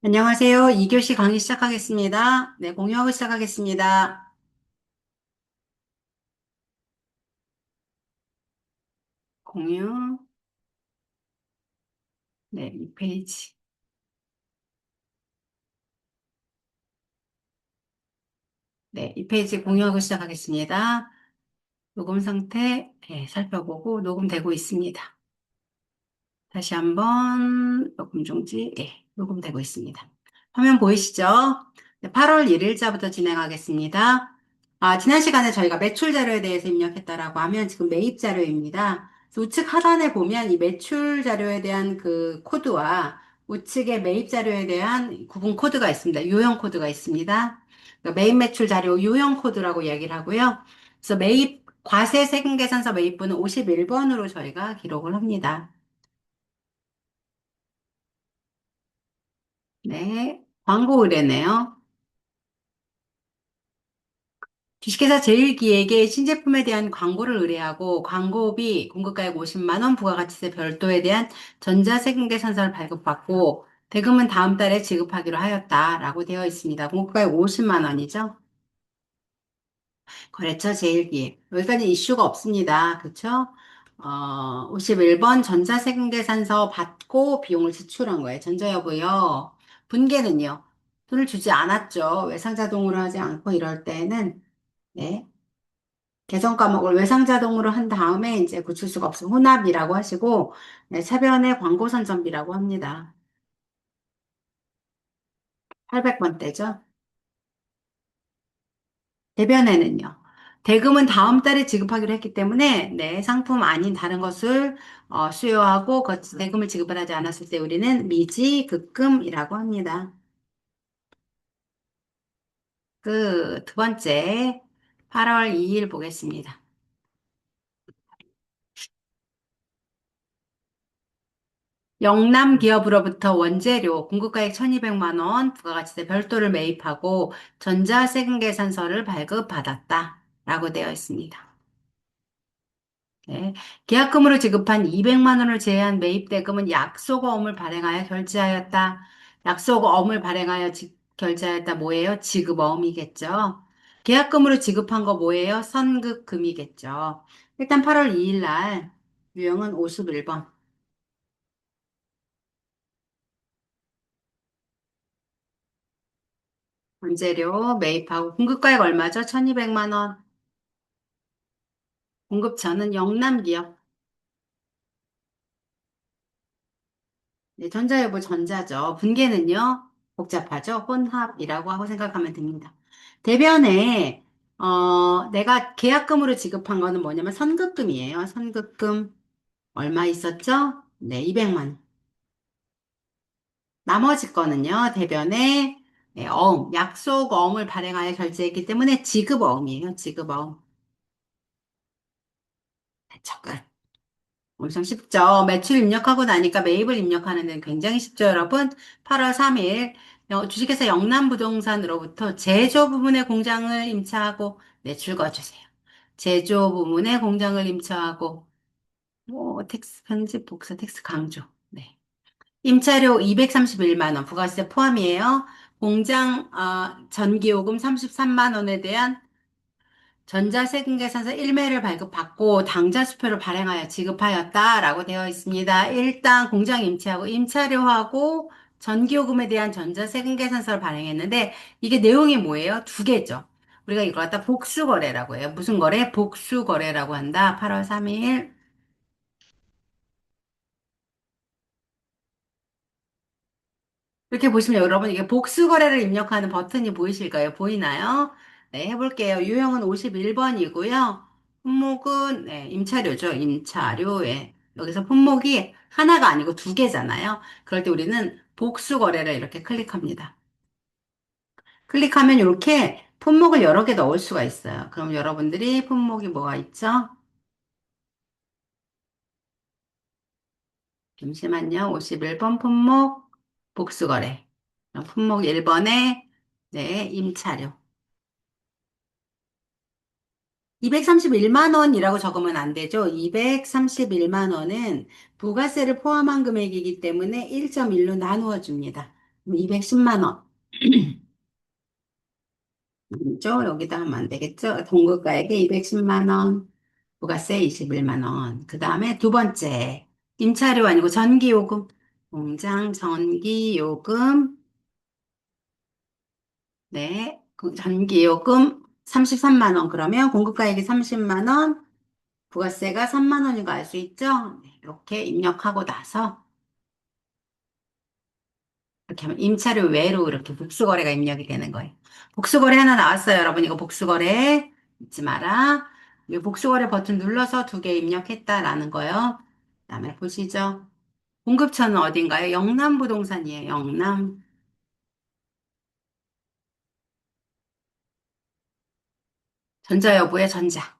안녕하세요. 2교시 강의 시작하겠습니다. 네, 공유하고 시작하겠습니다. 공유, 네, 이 페이지. 네, 이 페이지 공유하고 시작하겠습니다. 녹음 상태, 네, 살펴보고 녹음되고 있습니다. 다시 한번 녹음 중지, 예, 녹음되고 있습니다. 화면 보이시죠? 네, 8월 1일자부터 진행하겠습니다. 지난 시간에 저희가 매출 자료에 대해서 입력했다라고 하면 지금 매입 자료입니다. 그래서 우측 하단에 보면 이 매출 자료에 대한 그 코드와 우측에 매입 자료에 대한 구분 코드가 있습니다. 유형 코드가 있습니다. 그러니까 매입 매출 자료 유형 코드라고 이야기를 하고요. 그래서 매입 과세 세금 계산서 매입부는 51번으로 저희가 기록을 합니다. 네, 광고 의뢰네요. 주식회사 제일기획에 신제품에 대한 광고를 의뢰하고 광고비 공급가액 50만 원 부가가치세 별도에 대한 전자세금 계산서를 발급받고 대금은 다음 달에 지급하기로 하였다라고 되어 있습니다. 공급가액 50만 원이죠. 거래처 제일기획. 여기까지 이슈가 없습니다. 그쵸? 51번 전자세금 계산서 받고 비용을 지출한 거예요. 전자여부요. 분계는요. 돈을 주지 않았죠. 외상자동으로 하지 않고 이럴 때는 네. 개성 과목을 외상자동으로 한 다음에 이제 구출수가 없으면 혼합이라고 하시고, 네, 차변의 광고 선전비라고 합니다. 800번대죠. 대변에는요. 대금은 다음 달에 지급하기로 했기 때문에, 네, 상품 아닌 다른 것을 수요하고 대금을 지급을 하지 않았을 때 우리는 미지급금이라고 합니다. 그 두 번째, 8월 2일 보겠습니다. 영남 기업으로부터 원재료 공급가액 1,200만 원 부가가치세 별도를 매입하고 전자세금 계산서를 발급받았다. 라고 되어 있습니다. 네. 계약금으로 지급한 200만 원을 제외한 매입 대금은 약속어음을 발행하여 결제하였다. 약속어음을 발행하여 결제하였다. 뭐예요? 지급어음이겠죠. 계약금으로 지급한 거 뭐예요? 선급금이겠죠. 일단 8월 2일 날 유형은 51번. 원재료 매입하고 공급가액 얼마죠? 1,200만 원. 공급처는 영남기업. 네, 전자여부 전자죠. 분계는요, 복잡하죠. 혼합이라고 하고 생각하면 됩니다. 대변에, 내가 계약금으로 지급한 거는 뭐냐면 선급금이에요. 선급금 얼마 있었죠? 네, 200만 원. 나머지 거는요, 대변에, 네, 약속어음을 발행하여 결제했기 때문에 지급어음이에요. 지급어음. 잠깐. 엄청 쉽죠. 매출 입력하고 나니까 매입을 입력하는 데는 굉장히 쉽죠, 여러분. 8월 3일 주식회사 영남부동산으로부터 제조 부문의 공장을 임차하고 매출 거주세요. 제조 부문의 공장을 임차하고 텍스 편집 복사 텍스 강조. 네. 임차료 231만 원 부가세 포함이에요. 공장 전기요금 33만 원에 대한 전자세금계산서 1매를 발급받고 당좌수표를 발행하여 지급하였다라고 되어 있습니다. 일단 공장 임차하고 임차료하고 전기요금에 대한 전자세금계산서를 발행했는데 이게 내용이 뭐예요? 두 개죠. 우리가 이걸 갖다 복수거래라고 해요. 무슨 거래? 복수거래라고 한다. 8월 3일. 이렇게 보시면 여러분 이게 복수거래를 입력하는 버튼이 보이실까요? 보이나요? 네, 해볼게요. 유형은 51번이고요. 품목은 네, 임차료죠. 임차료에 여기서 품목이 하나가 아니고 두 개잖아요. 그럴 때 우리는 복수거래를 이렇게 클릭합니다. 클릭하면 이렇게 품목을 여러 개 넣을 수가 있어요. 그럼 여러분들이 품목이 뭐가 있죠? 잠시만요. 51번 품목 복수거래. 그럼 품목 1번에 네, 임차료. 231만 원이라고 적으면 안 되죠. 231만 원은 부가세를 포함한 금액이기 때문에 1.1로 나누어 줍니다. 210만 원. 죠 여기다 하면 안 되겠죠? 동급가액에 210만 원, 부가세 21만 원. 그 다음에 두 번째, 임차료 아니고 전기요금. 공장 전기요금, 네, 그 전기요금 33만 원. 그러면 공급가액이 30만 원, 부가세가 3만 원인 거 알 수 있죠? 네, 이렇게 입력하고 나서 이렇게 하면 임차료 외로 이렇게 복수거래가 입력이 되는 거예요. 복수거래 하나 나왔어요, 여러분. 이거 복수거래 잊지 마라. 이 복수거래 버튼 눌러서 두 개 입력했다라는 거예요. 그다음에 보시죠. 공급처는 어딘가요? 영남부동산이에요. 영남. 전자여부의 전자.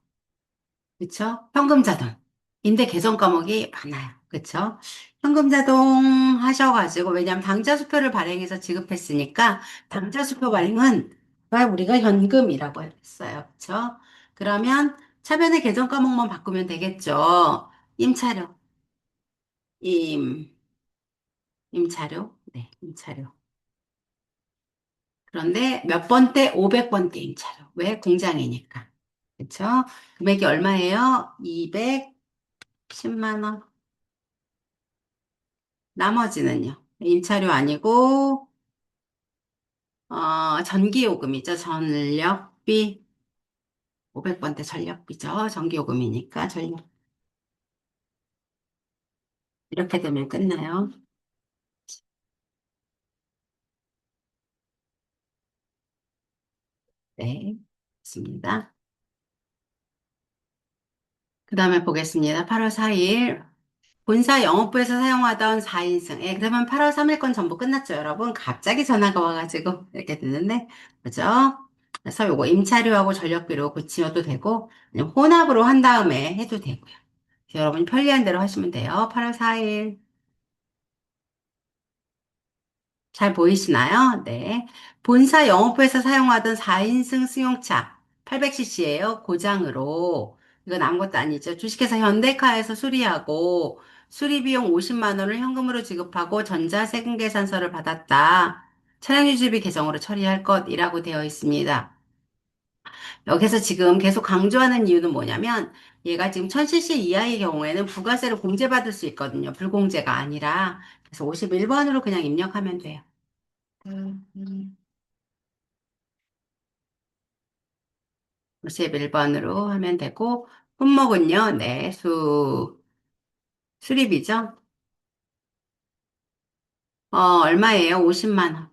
그쵸? 현금자동. 인데 계정 과목이 많아요. 그쵸? 현금자동 하셔가지고, 왜냐면 당좌수표를 발행해서 지급했으니까, 당좌수표 발행은 우리가 현금이라고 했어요. 그쵸? 그러면 차변의 계정 과목만 바꾸면 되겠죠. 임차료, 임, 임차료, 네, 임차료. 그런데 몇 번대? 500번대 임차료. 왜? 공장이니까. 그쵸? 금액이 얼마예요? 210만 원. 나머지는요. 임차료 아니고, 전기요금이죠. 전력비. 500번대 전력비죠. 전기요금이니까 전력. 이렇게 되면 끝나요. 네. 좋습니다. 그 다음에 보겠습니다. 8월 4일. 본사 영업부에서 사용하던 4인승. 예, 그러면 8월 3일 건 전부 끝났죠, 여러분? 갑자기 전화가 와가지고 이렇게 되는데, 그죠? 그래서 요거 임차료하고 전력비로 고치셔도 되고, 아니면 혼합으로 한 다음에 해도 되고요. 여러분이 편리한 대로 하시면 돼요. 8월 4일. 잘 보이시나요? 네. 본사 영업부에서 사용하던 4인승 승용차 800cc예요. 고장으로. 이건 아무것도 아니죠. 주식회사 현대카에서 수리하고 수리비용 50만 원을 현금으로 지급하고 전자세금 계산서를 받았다. 차량 유지비 계정으로 처리할 것이라고 되어 있습니다. 여기서 지금 계속 강조하는 이유는 뭐냐면 얘가 지금 1000cc 이하의 경우에는 부가세를 공제받을 수 있거든요. 불공제가 아니라. 그래서 51번으로 그냥 입력하면 돼요. 음. 51번으로 하면 되고, 품목은요, 네, 수리비죠? 얼마예요? 50만 원.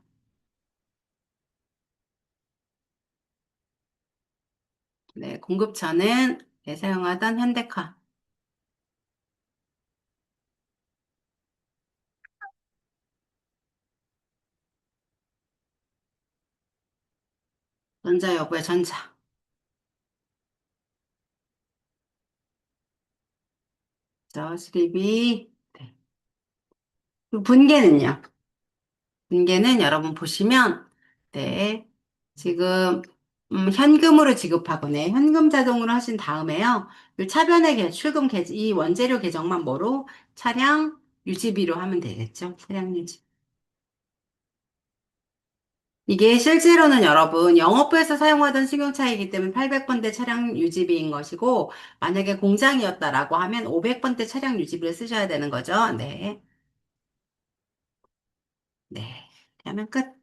네, 공급처는 네, 사용하던 현대카. 전자여부의 전자. 수리비. 네. 그리고 분계는요? 분계는 여러분 보시면, 네, 지금, 현금으로 지급하거나 현금 자동으로 하신 다음에요. 이 차변의 출금 계정, 이 원재료 계정만 뭐로? 차량 유지비로 하면 되겠죠? 차량 유지. 이게 실제로는 여러분 영업부에서 사용하던 승용차이기 때문에 800번대 차량 유지비인 것이고 만약에 공장이었다라고 하면 500번대 차량 유지비를 쓰셔야 되는 거죠. 네. 네. 그러면 끝.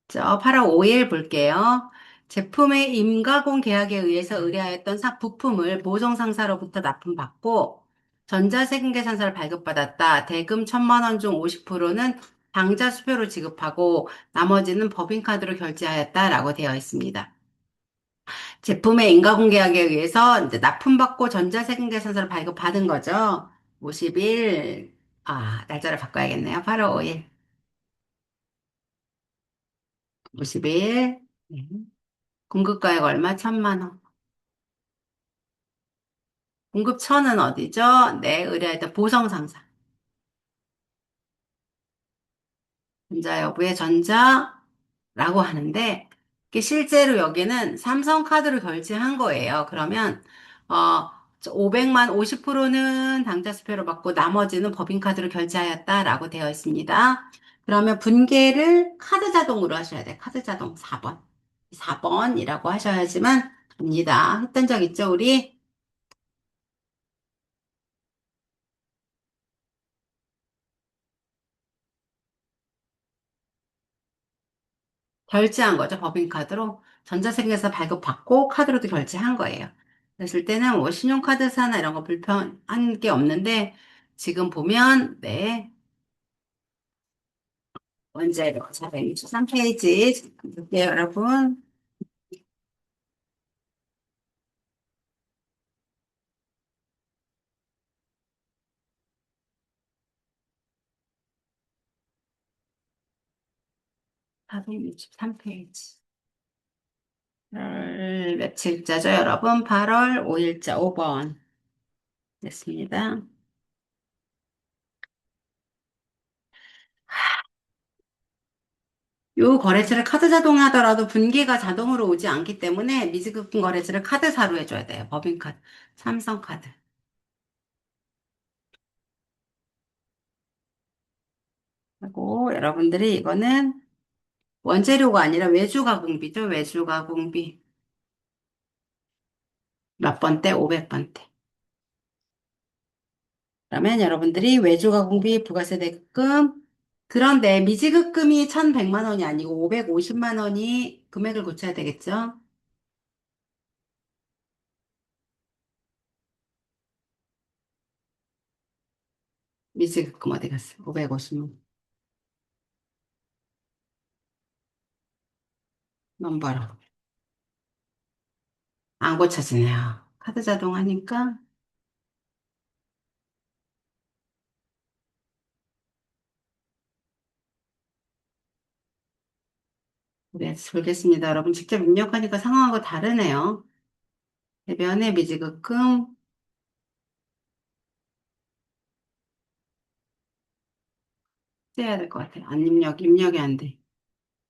8월 5일 볼게요. 제품의 임가공 계약에 의해서 의뢰하였던 부품을 보정상사로부터 납품받고 전자세금 계산서를 발급받았다. 대금 1000만 원 중 50%는 당좌 수표로 지급하고 나머지는 법인카드로 결제하였다라고 되어 있습니다. 제품의 인가공개하기 위해서 이제 납품받고 전자세금 계산서를 발급받은 거죠. 50일, 날짜를 바꿔야겠네요. 8월 5일, 50일. 공급가액 얼마? 1000만 원. 공급처는 어디죠? 네, 의뢰했던 보성상사. 전자 여부의 전자라고 하는데, 이게 실제로 여기는 삼성카드로 결제한 거예요. 그러면, 500만 50%는 당좌수표로 받고 나머지는 법인카드로 결제하였다라고 되어 있습니다. 그러면 분계를 카드 자동으로 하셔야 돼. 카드 자동 4번. 4번이라고 하셔야지만 됩니다. 했던 적 있죠, 우리? 결제한 거죠, 법인카드로. 전자세계에서 발급받고 카드로도 결제한 거예요. 그랬을 때는 뭐 신용카드사나 이런 거 불편한 게 없는데 지금 보면, 네, 원자료 463페이지. 볼게요, 여러분. 463페이지. 며칠자죠, 여러분? 8월 5일자 5번. 됐습니다. 요 거래처를 카드 자동하더라도 분기가 자동으로 오지 않기 때문에 미지급금 거래처를 카드사로 해줘야 돼요. 법인카드, 삼성카드. 그리고 여러분들이 이거는 원재료가 아니라 외주 가공비죠. 외주 가공비. 몇 번대? 500번대. 그러면 여러분들이 외주 가공비 부가세 대금 그런데 미지급금이 1,100만 원이 아니고 550만 원이 금액을 고쳐야 되겠죠? 미지급금 어디 갔어? 550만 원. 넘버로. 안 고쳐지네요. 카드 자동하니까. 네, 알겠습니다. 여러분 직접 입력하니까 상황하고 다르네요. 대변의 미지급금 떼야 될 것 같아요. 안 입력이 안 돼.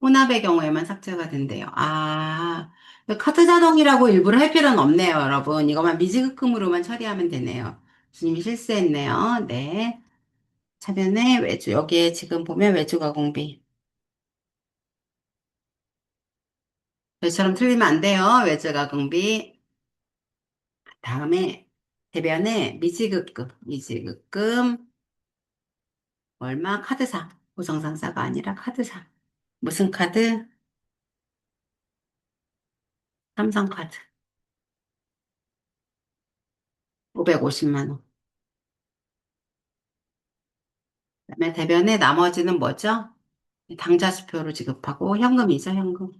혼합의 경우에만 삭제가 된대요. 아, 카드 자동이라고 일부러 할 필요는 없네요, 여러분. 이것만 미지급금으로만 처리하면 되네요. 주님이 실수했네요. 네. 차변에 외주, 여기에 지금 보면 외주 가공비. 저처럼 틀리면 안 돼요. 외주 가공비. 다음에 대변에 미지급금. 얼마? 카드사. 고정상사가 아니라 카드사. 무슨 카드? 삼성카드. 550만 원. 그다음에 대변에 나머지는 뭐죠? 당좌수표로 지급하고 현금이죠, 현금.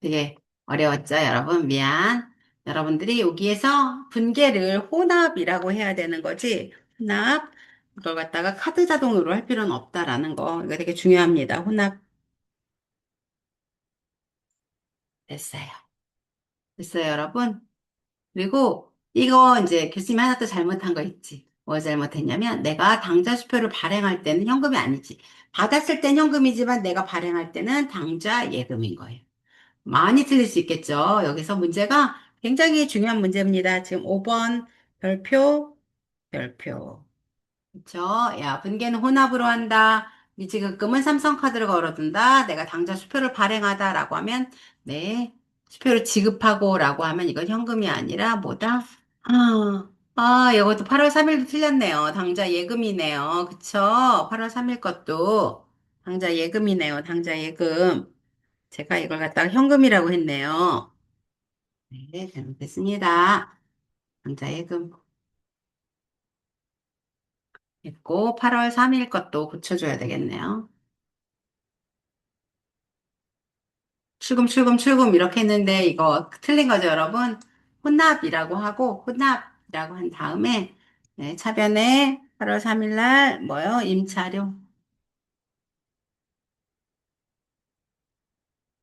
되게 어려웠죠, 여러분? 미안. 여러분들이 여기에서 분계를 혼합이라고 해야 되는 거지. 혼합. 이걸 갖다가 카드 자동으로 할 필요는 없다라는 거. 이거 되게 중요합니다. 혼합. 됐어요. 됐어요, 여러분? 그리고 이거 이제 교수님이 하나 또 잘못한 거 있지. 뭐 잘못했냐면 내가 당좌 수표를 발행할 때는 현금이 아니지. 받았을 땐 현금이지만 내가 발행할 때는 당좌 예금인 거예요. 많이 틀릴 수 있겠죠. 여기서 문제가 굉장히 중요한 문제입니다. 지금 5번 별표. 그쵸? 야, 분계는 혼합으로 한다. 미지급금은 삼성카드를 걸어둔다. 내가 당장 수표를 발행하다라고 하면, 네. 수표를 지급하고라고 하면 이건 현금이 아니라 뭐다? 이것도 8월 3일도 틀렸네요. 당좌 예금이네요. 그쵸? 8월 3일 것도 당좌 예금이네요. 당좌 예금. 제가 이걸 갖다가 현금이라고 했네요. 네, 잘못했습니다. 당좌 예금 했고, 8월 3일 것도 고쳐줘야 되겠네요. 출금 이렇게 했는데 이거 틀린 거죠, 여러분? 혼납이라고 하고 혼납이라고 한 다음에 네, 차변에 8월 3일 날 뭐요? 임차료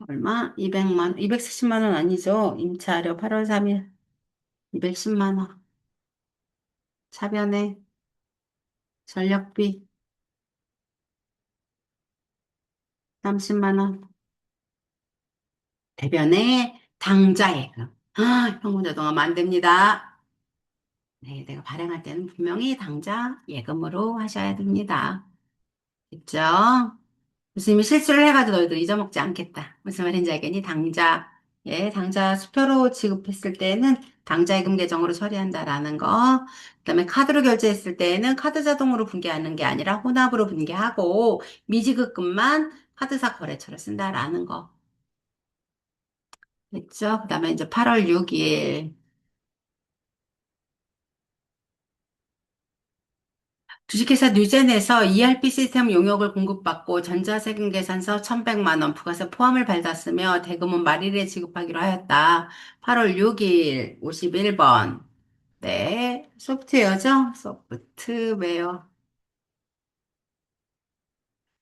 얼마? 200만, 240만 원 아니죠? 임차료 8월 3일 210만 원. 차변에 전력비 30만 원. 대변에 당좌예금. 현금자동하면 안 됩니다. 네, 내가 발행할 때는 분명히 당좌 예금으로 하셔야 됩니다. 됐죠? 교수님이 실수를 해가지고 너희들 잊어먹지 않겠다. 무슨 말인지 알겠니? 당좌 수표로 지급했을 때는 당좌예금 계정으로 처리한다라는 거. 그다음에 카드로 결제했을 때는 카드 자동으로 분개하는 게 아니라 혼합으로 분개하고 미지급금만 카드사 거래처를 쓴다라는 거. 됐죠? 그다음에 이제 8월 6일. 주식회사 뉴젠에서 ERP 시스템 용역을 공급받고 전자세금 계산서 1,100만 원 부가세 포함을 받았으며 대금은 말일에 지급하기로 하였다. 8월 6일 51번. 네, 소프트웨어죠? 소프트웨어.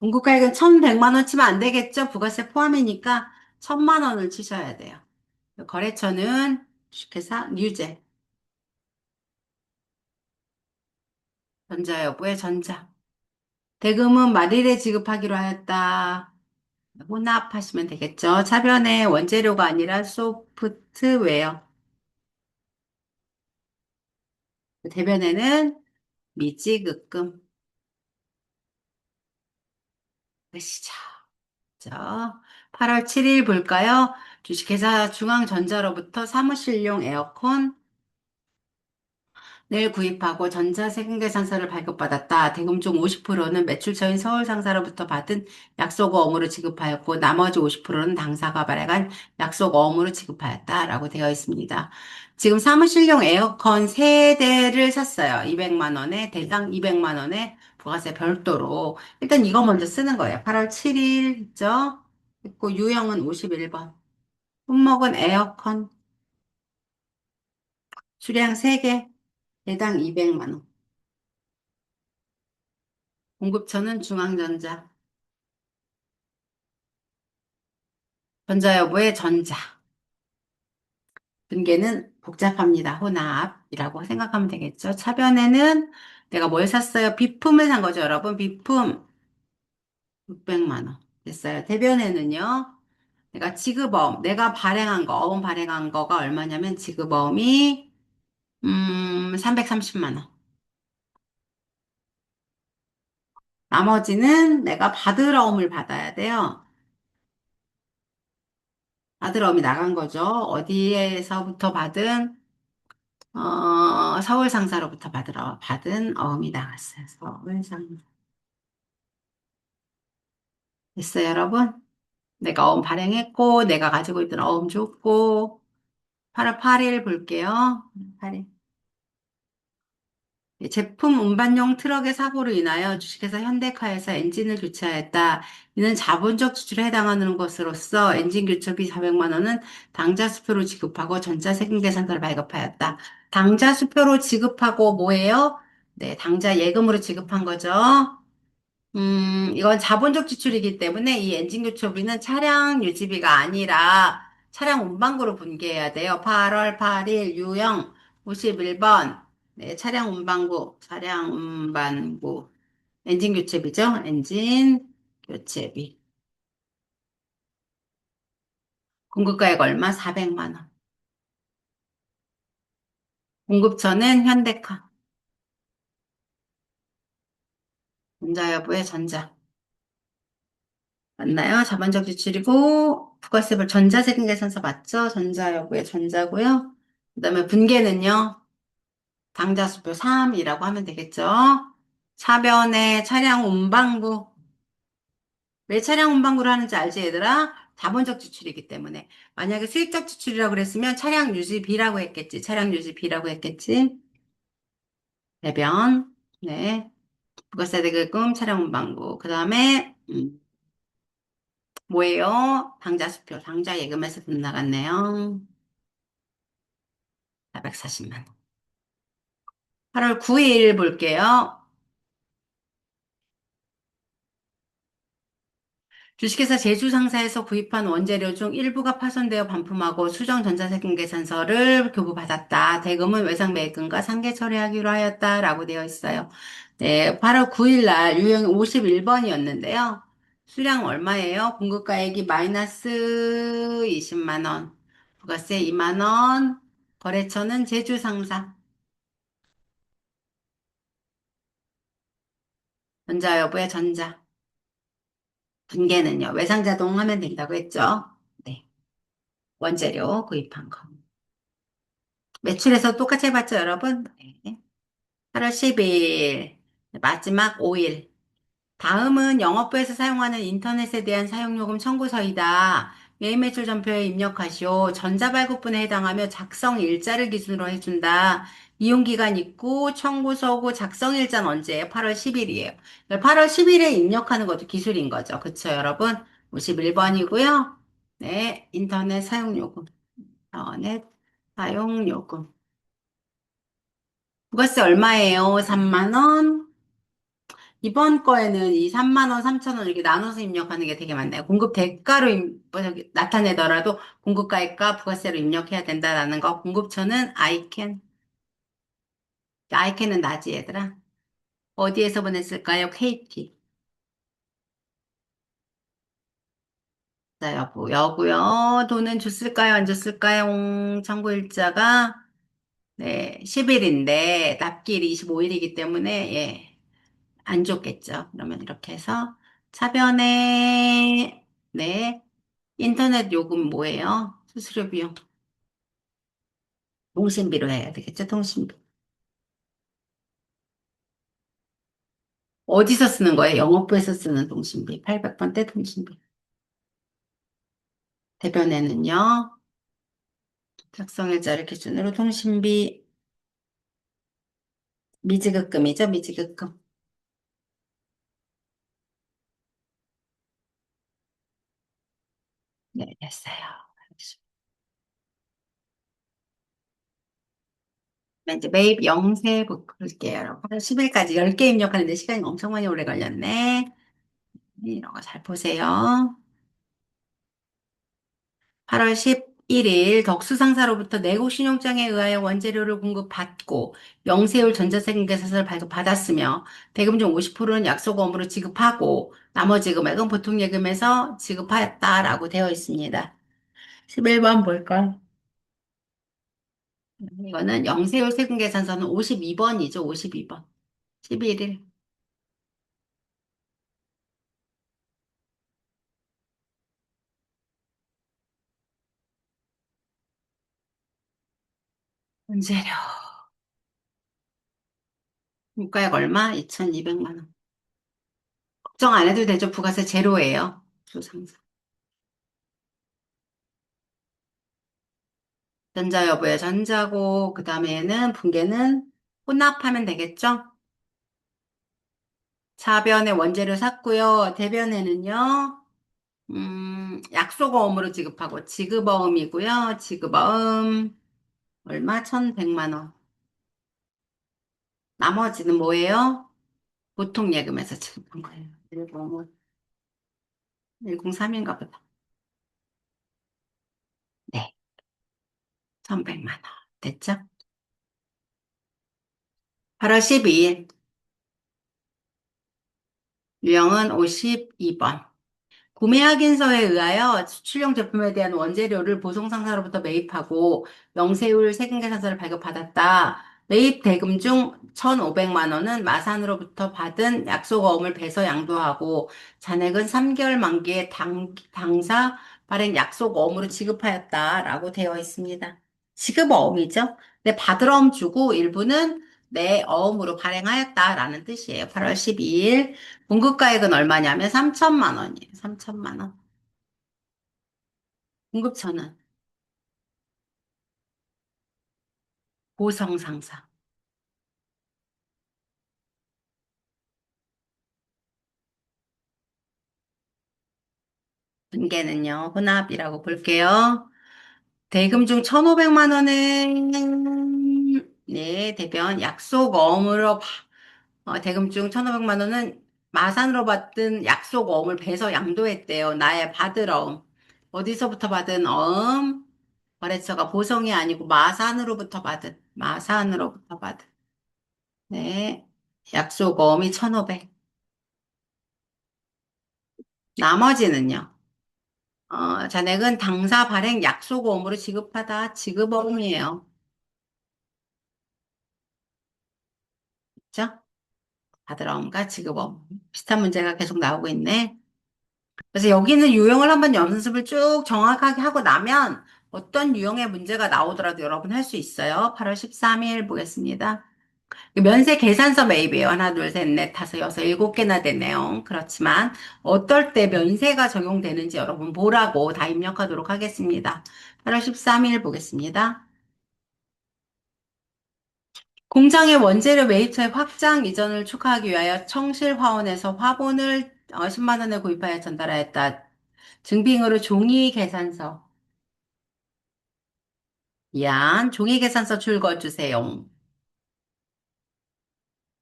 공급가액은 1,100만 원 치면 안 되겠죠? 부가세 포함이니까 1,000만 원을 치셔야 돼요. 거래처는 주식회사 뉴젠. 전자여부의 전자. 대금은 말일에 지급하기로 하였다. 혼합하시면 되겠죠. 차변에 원재료가 아니라 소프트웨어. 대변에는 미지급금. 보시죠. 자, 8월 7일 볼까요? 주식회사 중앙전자로부터 사무실용 에어컨 내일 구입하고 전자세금계산서를 발급받았다. 대금 중 50%는 매출처인 서울상사로부터 받은 약속어음으로 지급하였고 나머지 50%는 당사가 발행한 약속어음으로 지급하였다라고 되어 있습니다. 지금 사무실용 에어컨 3대를 샀어요. 200만 원에 대당 200만 원에 부가세 별도로. 일단 이거 먼저 쓰는 거예요. 8월 7일 있죠? 있고 유형은 51번. 품목은 에어컨 수량 3개 대당 200만 원. 공급처는 중앙전자. 전자여부의 전자. 분계는 복잡합니다. 혼합이라고 생각하면 되겠죠. 차변에는 내가 뭘 샀어요? 비품을 산 거죠, 여러분. 비품 600만 원. 됐어요. 대변에는요. 내가 발행한 거, 어음 발행한 거가 얼마냐면 지급어음이 330만 원. 나머지는 내가 받을 어음을 받아야 돼요. 받을 어음이 나간 거죠. 어디에서부터 받은 서울 상사로부터 받은 어음이 나갔어요. 서울 상사. 됐어요, 여러분? 내가 어음 발행했고, 내가 가지고 있던 어음 줬고, 8월 8일 볼게요. 8일. 제품 운반용 트럭의 사고로 인하여 주식회사 현대카에서 엔진을 교체하였다. 이는 자본적 지출에 해당하는 것으로서 엔진 교체비 400만 원은 당좌 수표로 지급하고 전자세금 계산서를 발급하였다. 당좌 수표로 지급하고 뭐예요? 네, 당좌 예금으로 지급한 거죠. 이건 자본적 지출이기 때문에 이 엔진 교체비는 차량 유지비가 아니라 차량 운반고로 분개해야 돼요. 8월 8일 유형 51번. 네, 차량 운반고. 엔진 교체비죠? 엔진 교체비. 공급가액 얼마? 400만 원. 공급처는 현대카. 전자여부의 전자. 맞나요? 자본적 지출이고 부가세별 전자세금 계산서 맞죠? 전자여부의 전자고요. 그다음에 분계는요. 당자수표 3이라고 하면 되겠죠? 차변에 차량 운반부. 왜 차량 운반부를 하는지 알지, 얘들아? 자본적 지출이기 때문에. 만약에 수익적 지출이라고 그랬으면 차량 유지비라고 했겠지. 차량 유지비라고 했겠지. 대변. 네. 부가세 대금 차량 운반부. 그 다음에, 뭐예요? 당자수표. 당자 예금에서 돈 나갔네요. 440만 원. 8월 9일 볼게요. 주식회사 제주상사에서 구입한 원재료 중 일부가 파손되어 반품하고 수정 전자세금 계산서를 교부받았다. 대금은 외상매입금과 상계 처리하기로 하였다라고 되어 있어요. 네, 8월 9일 날 유형이 51번이었는데요. 수량 얼마예요? 공급가액이 마이너스 20만 원, 부가세 2만 원, 거래처는 제주상사. 전자 여부의 전자. 분계는요. 외상자동 하면 된다고 했죠. 네. 원재료 구입한 거. 매출에서 똑같이 해봤죠, 여러분? 네. 8월 10일. 마지막 5일. 다음은 영업부에서 사용하는 인터넷에 대한 사용요금 청구서이다. 매입매출 전표에 입력하시오. 전자발급분에 해당하며 작성 일자를 기준으로 해준다. 이용기간 있고 청구서고 작성 일자는 언제예요? 8월 10일이에요. 8월 10일에 입력하는 것도 기술인 거죠. 그쵸, 여러분? 51번이고요. 네, 인터넷 사용요금. 인터넷 사용요금. 부가세 얼마예요? 3만 원. 이번 거에는 이 3만 원, 3천 원 이렇게 나눠서 입력하는 게 되게 많네요. 공급 대가로 뭐 저기 나타내더라도 공급가액과 부가세로 입력해야 된다라는 거. 공급처는 아이캔. 아이캔은 나지 얘들아. 어디에서 보냈을까요? KT. 자, 여고요. 돈은 줬을까요? 안 줬을까요? 청구일자가 네, 10일인데 납기일이 25일이기 때문에 예, 안 줬겠죠. 그러면 이렇게 해서 차변에 네. 인터넷 요금 뭐예요? 수수료 비용. 통신비로 해야 되겠죠? 통신비. 어디서 쓰는 거예요? 영업부에서 쓰는 통신비. 800번대 통신비. 대변에는요. 작성일자를 기준으로 통신비 미지급금이죠? 미지급금. 네, 됐어요. 이제 매입 영세 볼게요. 8월 10일까지 10개 입력하는데 시간이 엄청 많이 오래 걸렸네. 이런 거 잘 보세요. 8월 11일 덕수상사로부터 내국 신용장에 의하여 원재료를 공급받고 영세율 전자세금계산서를 발급받았으며 대금 중 50%는 약속금으로 지급하고 나머지 금액은 보통예금에서 지급하였다라고 되어 있습니다. 11번 볼까요? 이거는 영세율 세금계산서는 52번이죠. 52번. 11일. 원재료. 물가액 얼마? 2,200만 원. 걱정 안 해도 되죠. 부가세 제로예요. 조상사. 전자 여부의 전자고, 그 다음에는 분계는 혼납하면 되겠죠? 차변에 원재료 샀고요. 대변에는요, 약속어음으로 지급하고, 지급어음이고요. 지급어음, 얼마? 1,100만 원. 나머지는 뭐예요? 보통 예금에서 지급한 거예요. 103인가 보다. 네, 1,100만 원. 됐죠? 8월 12일, 유형은 52번. 구매 확인서에 의하여 수출용 제품에 대한 원재료를 보송상사로부터 매입하고 명세율 세금계산서를 발급받았다. 매입 대금 중 1,500만 원은 마산으로부터 받은 약속어음을 배서 양도하고 잔액은 3개월 만기에 당사 발행 약속어음으로 지급하였다라고 되어 있습니다. 지급어음이죠. 내 받을 어음 주고 일부는 내 어음으로 발행하였다라는 뜻이에요. 8월 12일. 공급가액은 얼마냐면 3천만 원이에요. 3천만 원. 공급처는 보성상사. 분계는요, 혼합이라고 볼게요. 대금 중 1,500만 원은, 네, 대변 약속어음으로, 대금 중 1,500만 원은 마산으로 받은 약속어음을 배서 양도했대요. 나의 받을 어음. 어디서부터 받은 어음? 거래처가 보성이 아니고 마산으로부터 받은. 네. 약속어음이 1,500. 나머지는요. 잔액은 당사 발행 약속어음으로 지급하다. 지급어음이에요. 그죠? 받으러옴과 지급엄. 비슷한 문제가 계속 나오고 있네. 그래서 여기는 유형을 한번 연습을 쭉 정확하게 하고 나면 어떤 유형의 문제가 나오더라도 여러분 할 수 있어요. 8월 13일 보겠습니다. 면세 계산서 매입이에요. 하나, 둘, 셋, 넷, 다섯, 여섯, 일곱 개나 되네요. 그렇지만 어떨 때 면세가 적용되는지 여러분 보라고 다 입력하도록 하겠습니다. 8월 13일 보겠습니다. 공장의 원재료 매입처의 확장 이전을 축하하기 위하여 청실화원에서 화분을 10만 원에 구입하여 전달하였다. 증빙으로 종이 계산서. 미안, 종이 계산서 출거 주세요.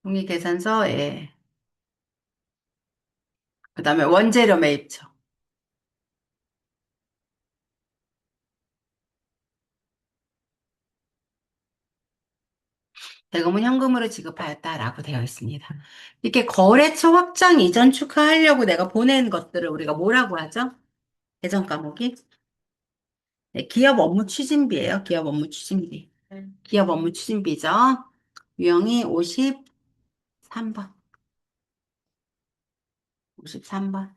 종이 계산서, 예. 그 다음에 원재료 매입처. 대금은 현금으로 지급하였다라고 되어 있습니다. 이렇게 거래처 확장 이전 축하하려고 내가 보낸 것들을 우리가 뭐라고 하죠? 계정 과목이? 네, 기업 업무 추진비예요. 기업 업무 추진비. 기업 업무 추진비죠. 유형이 53번. 53번.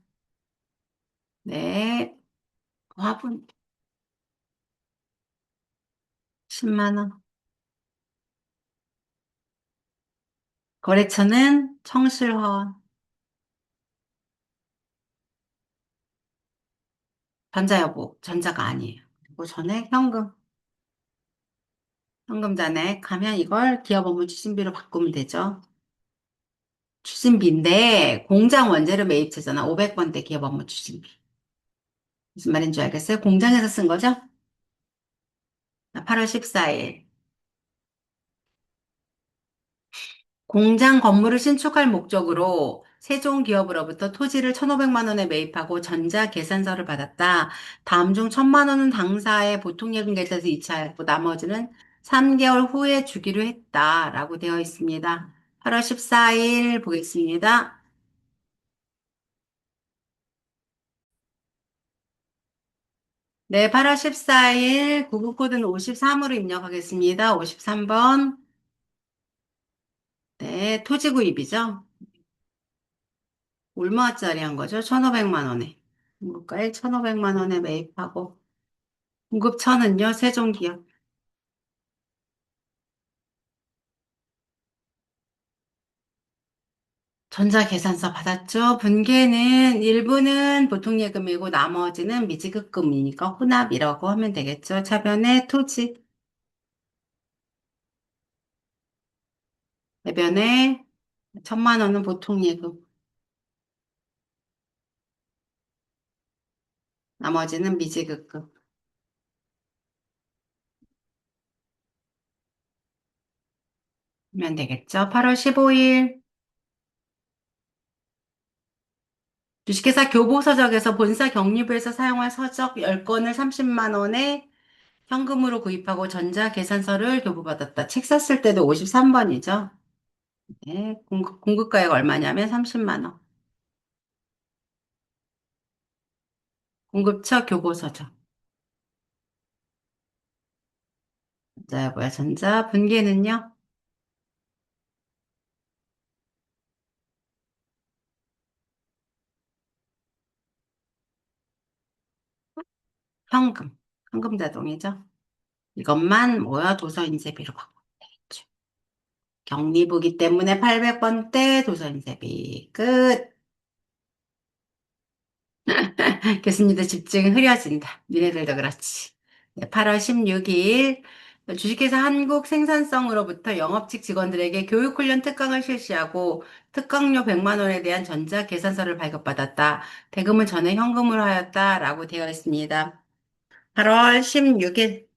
네. 화분 10만 원. 거래처는 청실화원. 전자여보. 전자가 아니에요. 그리고 전액 현금. 현금 잔액 하면 이걸 기업 업무 추진비로 바꾸면 되죠. 추진비인데 공장 원재료 매입처잖아. 500번대 기업 업무 추진비. 무슨 말인 줄 알겠어요? 공장에서 쓴 거죠? 8월 14일. 공장 건물을 신축할 목적으로 세종기업으로부터 토지를 1,500만 원에 매입하고 전자 계산서를 받았다. 다음 중 1,000만 원은 당사의 보통예금 계좌에서 이체하였고 나머지는 3개월 후에 주기로 했다라고 되어 있습니다. 8월 14일 보겠습니다. 네, 8월 14일 구급코드는 53으로 입력하겠습니다. 53번. 네, 토지 구입이죠. 얼마짜리 한 거죠? 1,500만 원에. 공급가액 1,500만 원에 매입하고 공급처는요, 세종기업. 전자계산서 받았죠? 분계는 일부는 보통예금이고 나머지는 미지급금이니까 혼합이라고 하면 되겠죠? 차변에 토지, 대변에 1,000만 원은 보통예금, 나머지는 미지급금. 하면 되겠죠? 8월 15일 주식회사 교보서적에서 본사 경리부에서 사용할 서적 10건을 30만 원에 현금으로 구입하고 전자계산서를 교부받았다. 책 샀을 때도 53번이죠. 네, 공급가액 얼마냐면 30만 원. 공급처 교보서적. 자, 뭐야, 전자. 분기는요? 현금. 현금 자동이죠. 이것만 뭐야, 도서인쇄비로 바꾸면 되겠죠. 경리부기 때문에 800번대 도서인쇄비. 끝. 교수님도 집중이 흐려진다. 니네들도 그렇지. 네, 8월 16일 주식회사 한국생산성으로부터 영업직 직원들에게 교육훈련 특강을 실시하고 특강료 100만 원에 대한 전자계산서를 발급받았다. 대금은 전액 현금으로 하였다라고 되어 있습니다. 8월 16일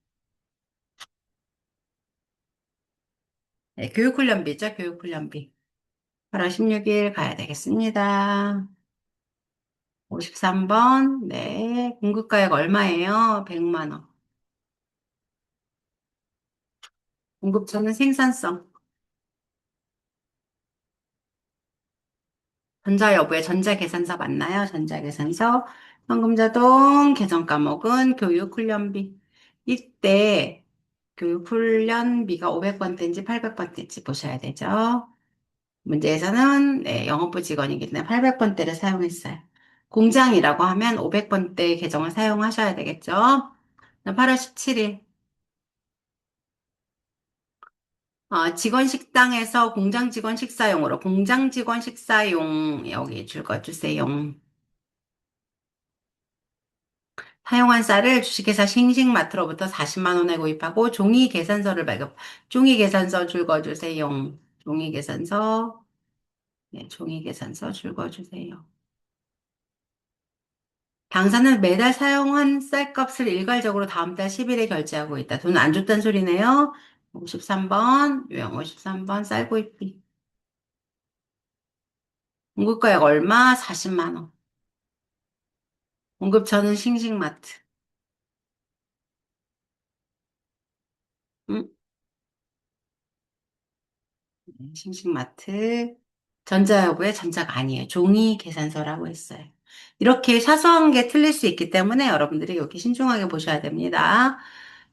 네, 교육훈련비죠. 교육훈련비. 8월 16일 가야 되겠습니다. 53번. 네. 공급가액 얼마예요? 100만 원. 공급처는 생산성. 전자여부의 전자계산서 맞나요? 전자계산서. 현금자동 계정 과목은 교육훈련비. 이때 교육훈련비가 500번대인지 800번대인지 보셔야 되죠. 문제에서는 네, 영업부 직원이기 때문에 800번대를 사용했어요. 공장이라고 하면 500번대 계정을 사용하셔야 되겠죠? 8월 17일 직원 식당에서 공장 직원 식사용으로 공장 직원 식사용 여기 줄거 주세요. 사용한 쌀을 주식회사 싱싱마트로부터 40만 원에 구입하고 종이 계산서를 발급. 종이 계산서 줄거 주세요. 종이 계산서. 네, 종이 계산서 줄거 주세요. 당사는 매달 사용한 쌀값을 일괄적으로 다음 달 10일에 결제하고 있다. 돈 안 줬단 소리네요. 53번, 유형 53번 쌀구입비. 공급가액 얼마? 40만 원. 공급처는 싱싱마트. 응? 싱싱마트. 전자여부의 전자가 아니에요. 종이 계산서라고 했어요. 이렇게 사소한 게 틀릴 수 있기 때문에 여러분들이 여기 신중하게 보셔야 됩니다.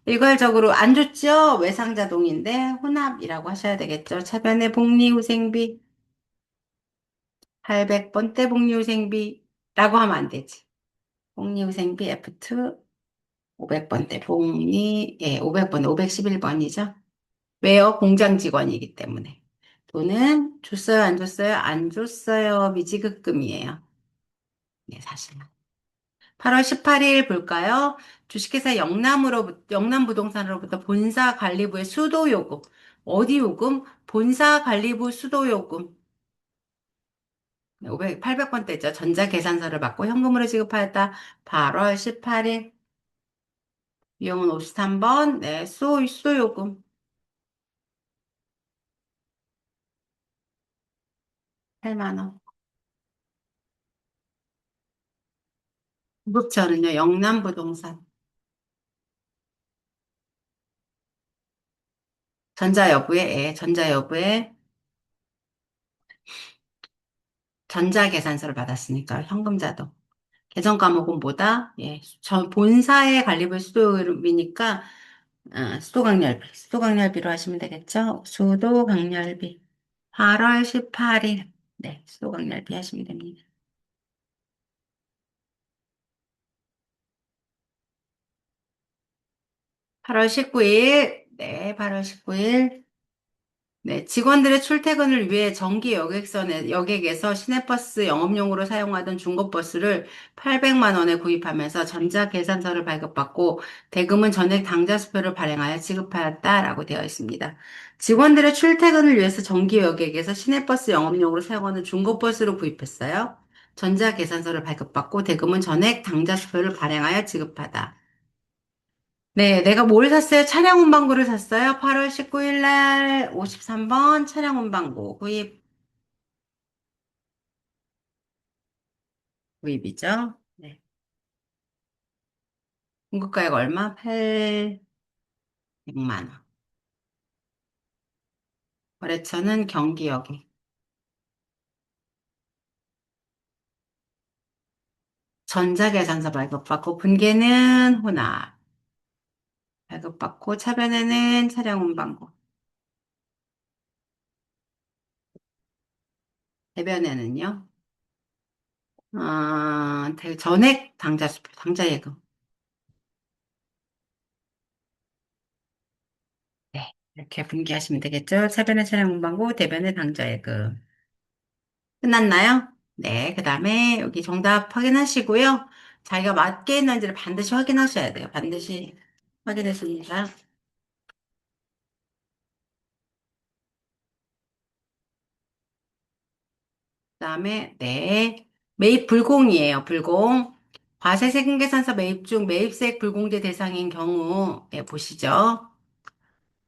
일괄적으로 안 좋죠? 외상자동인데 혼합이라고 하셔야 되겠죠? 차변의 복리후생비 800번대 복리후생비라고 하면 안 되지. 복리후생비 F2 500번대 복리 예 500번대 511번이죠. 왜요? 공장 직원이기 때문에. 돈은 줬어요, 안 줬어요? 안 줬어요. 미지급금이에요. 네, 사실. 8월 18일 볼까요? 주식회사 영남부동산으로부터 본사 관리부의 수도 요금. 어디 요금? 본사 관리부 수도 요금. 800번대죠. 전자계산서를 받고 현금으로 지급하였다. 8월 18일. 비용은 53번. 네, 수도 요금. 8만 원. 구급처는요, 영남부동산. 전자여부에 전자계산서를 받았으니까 현금자동. 계정 과목은 뭐다? 예, 본사의 관리부 수도이니까 수도강렬비로 하시면 되겠죠? 수도강렬비. 8월 18일. 네, 수도강렬비 하시면 됩니다. 8월 19일. 네, 8월 19일. 네, 직원들의 출퇴근을 위해 여객에서 시내버스 영업용으로 사용하던 중고버스를 800만 원에 구입하면서 전자계산서를 발급받고 대금은 전액 당좌수표를 발행하여 지급하였다라고 되어 있습니다. 직원들의 출퇴근을 위해서 정기 여객에서 시내버스 영업용으로 사용하는 중고버스를 구입했어요. 전자계산서를 발급받고 대금은 전액 당좌수표를 발행하여 지급하다. 네, 내가 뭘 샀어요? 차량 운반구를 샀어요. 8월 19일 날 53번 차량 운반구 구입이죠. 네. 공급가액 얼마? 800만 원. 거래처는 경기역에. 전자계산서 발급받고 분계는 혼합. 발급받고 차변에는 차량 운반구. 대변에는요. 전액 당좌수표, 당좌예금. 네. 이렇게 분기하시면 되겠죠. 차변에 차량 운반구, 대변에 당좌예금. 끝났나요? 네, 그 다음에 여기 정답 확인하시고요. 자기가 맞게 했는지를 반드시 확인하셔야 돼요. 반드시 확인했습니다. 그 다음에, 네, 매입 불공이에요. 불공. 과세 세금계산서 매입 중 매입세액 불공제 대상인 경우, 예, 보시죠.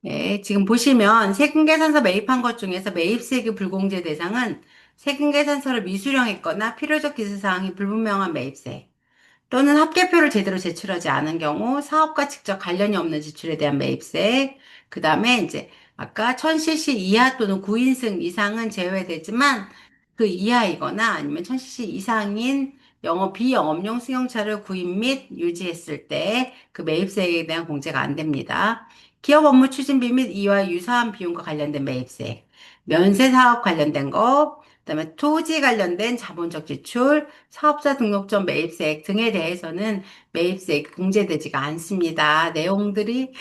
네, 지금 보시면 세금계산서 매입한 것 중에서 매입세액이 불공제 대상은 세금계산서를 미수령했거나 필요적 기술사항이 불분명한 매입세. 또는 합계표를 제대로 제출하지 않은 경우 사업과 직접 관련이 없는 지출에 대한 매입세, 그 다음에 이제 아까 1000cc 이하 또는 9인승 이상은 제외되지만 그 이하이거나 아니면 1000cc 이상인 비영업용 승용차를 구입 및 유지했을 때 그 매입세에 대한 공제가 안 됩니다. 기업 업무 추진비 및 이와 유사한 비용과 관련된 매입세, 면세 사업 관련된 거, 그다음에 토지 관련된 자본적 지출, 사업자 등록점 매입세 등에 대해서는 매입세 공제되지가 않습니다. 내용들이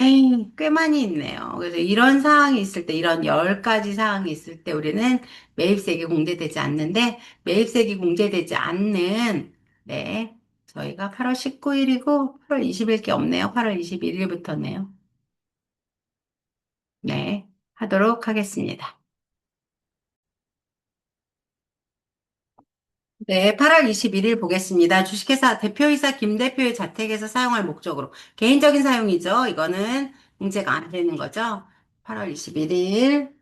꽤 많이 있네요. 그래서 이런 사항이 있을 때, 이런 10가지 사항이 있을 때 우리는 매입세액이 공제되지 않는데, 매입세액이 공제되지 않는, 네, 저희가 8월 19일이고 8월 20일 게 없네요. 8월 21일부터네요. 네, 하도록 하겠습니다. 네, 8월 21일 보겠습니다. 주식회사 대표이사 김 대표의 자택에서 사용할 목적으로 개인적인 사용이죠. 이거는 공제가 안 되는 거죠. 8월 21일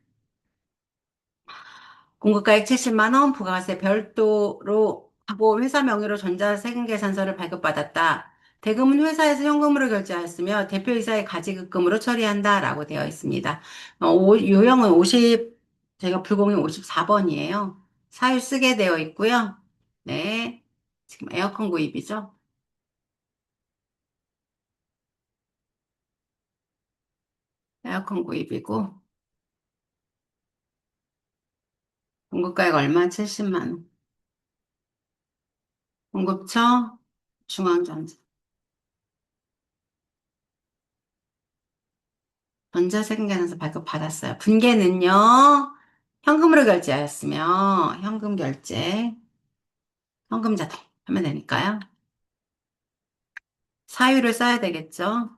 공급가액 70만 원, 부가세 별도로 하고 회사 명의로 전자세금계산서를 발급받았다. 대금은 회사에서 현금으로 결제하였으며 대표이사의 가지급금으로 처리한다라고 되어 있습니다. 요형은 50, 제가 불공이 54번이에요. 사유 쓰게 되어 있고요. 네. 지금 에어컨 구입이죠. 에어컨 구입이고 공급가액 얼마? 70만 원. 공급처 중앙전자. 전자세금계산서 발급받았어요. 분계는요, 현금으로 결제하였으며, 현금 결제, 현금 자동 하면 되니까요. 사유를 써야 되겠죠.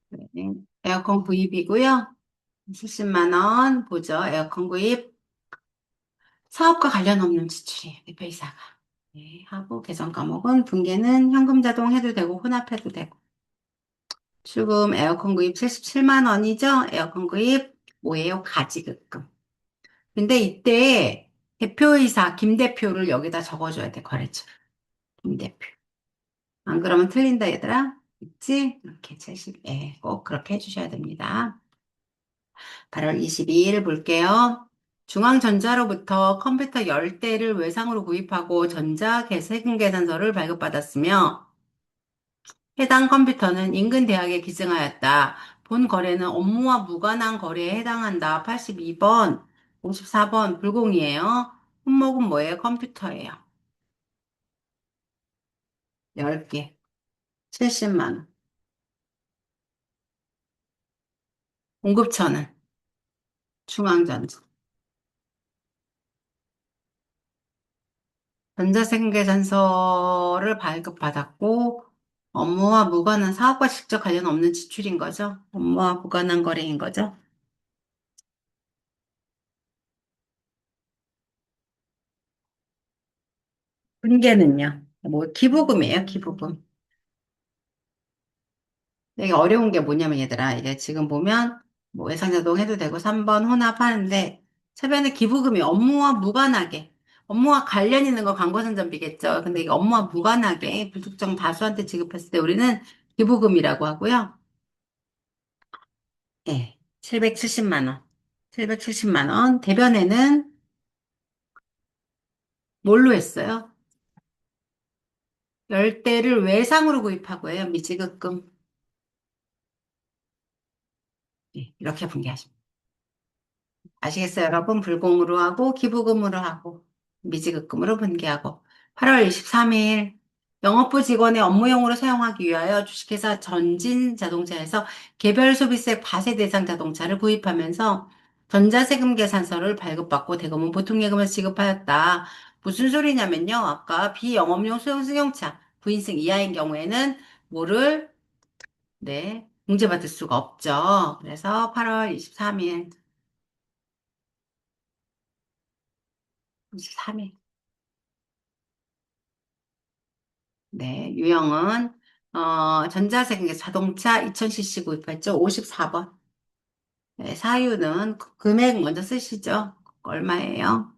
네. 에어컨 구입이고요. 70만 원 보죠. 에어컨 구입. 사업과 관련 없는 지출이에요. 대표이사가. 네, 하고 계정 과목은 분계는 현금 자동 해도 되고 혼합해도 되고. 출금 에어컨 구입 77만 원이죠. 에어컨 구입 뭐예요? 가지급금. 근데 이때 대표이사 김 대표를 여기다 적어줘야 돼, 거래처. 김 대표. 안 그러면 틀린다, 얘들아. 있지? 이렇게 70에 꼭 그렇게 해주셔야 됩니다. 8월 22일 볼게요. 중앙전자로부터 컴퓨터 10대를 외상으로 구입하고 전자세금 계산서를 발급받았으며 해당 컴퓨터는 인근 대학에 기증하였다. 본 거래는 업무와 무관한 거래에 해당한다. 82번, 54번 불공이에요. 품목은 뭐예요? 컴퓨터예요. 10개, 70만 원. 공급처는 중앙전자. 전자생계산서를 발급받았고 업무와 무관한 사업과 직접 관련 없는 지출인 거죠. 업무와 무관한 거래인 거죠. 분계는요. 뭐 기부금이에요, 기부금. 이게 어려운 게 뭐냐면 얘들아, 이게 지금 보면 뭐 외상자동 해도 되고 3번 혼합하는데 차변에 기부금이 업무와 무관하게 업무와 관련 있는 거 광고선전비겠죠. 근데 이게 업무와 무관하게 불특정 다수한테 지급했을 때 우리는 기부금이라고 하고요. 예, 770만 원. 770만 원. 대변에는 뭘로 했어요? 열대를 외상으로 구입하고 해요. 미지급금. 예, 이렇게 분개하십니다. 아시겠어요, 여러분? 불공으로 하고 기부금으로 하고 미지급금으로 분개하고 8월 23일 영업부 직원의 업무용으로 사용하기 위하여 주식회사 전진자동차에서 개별 소비세 과세 대상 자동차를 구입하면서 전자세금 계산서를 발급받고 대금은 보통예금을 지급하였다. 무슨 소리냐면요. 아까 비영업용 소형 승용차 부인승 이하인 경우에는 뭐를 네, 공제받을 수가 없죠. 그래서 8월 23일 23일 네, 유형은 전자세계 자동차 2000cc 구입했죠. 54번. 네, 사유는 금액 먼저 쓰시죠. 얼마예요?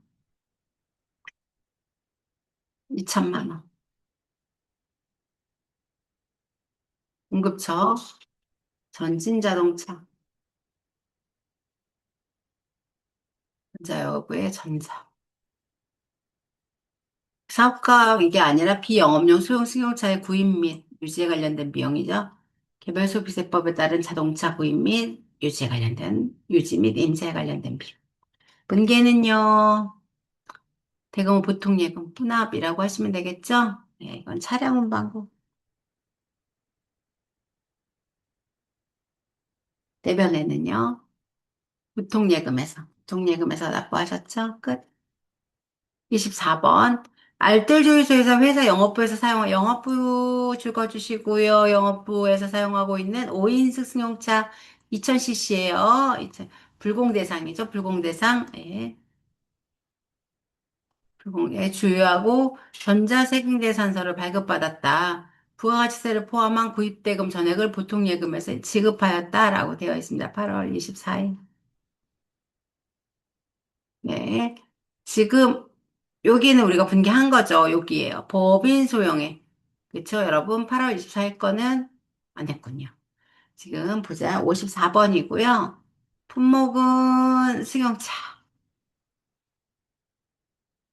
2천만 원. 공급처 전진자동차 전자여부의 전자. 사업가 이게 아니라 비영업용 소형 승용차의 구입 및 유지에 관련된 비용이죠. 개별소비세법에 따른 자동차 구입 및 유지에 관련된 유지 및 임차에 관련된 비용. 분계는요. 대금은 보통 예금 혼합이라고 하시면 되겠죠? 네, 이건 차량 운반고. 대변에는요. 보통 예금에서 납부하셨죠? 끝. 24번. 알뜰주유소에서 회사 영업부에서 영업부 죽어주시고요. 영업부에서 사용하고 있는 5인승 승용차 2000cc예요. 불공 대상이죠. 불공 대상. 예. 불공예 주유하고 전자세금계산서를 발급받았다. 부가가치세를 포함한 구입대금 전액을 보통예금에서 지급하였다라고 되어 있습니다. 8월 24일. 네. 지금 여기는 우리가 분개한 거죠. 여기에요. 법인 소용해. 그쵸, 여러분? 8월 24일 거는 안 했군요. 지금 보자. 54번이고요. 품목은 승용차.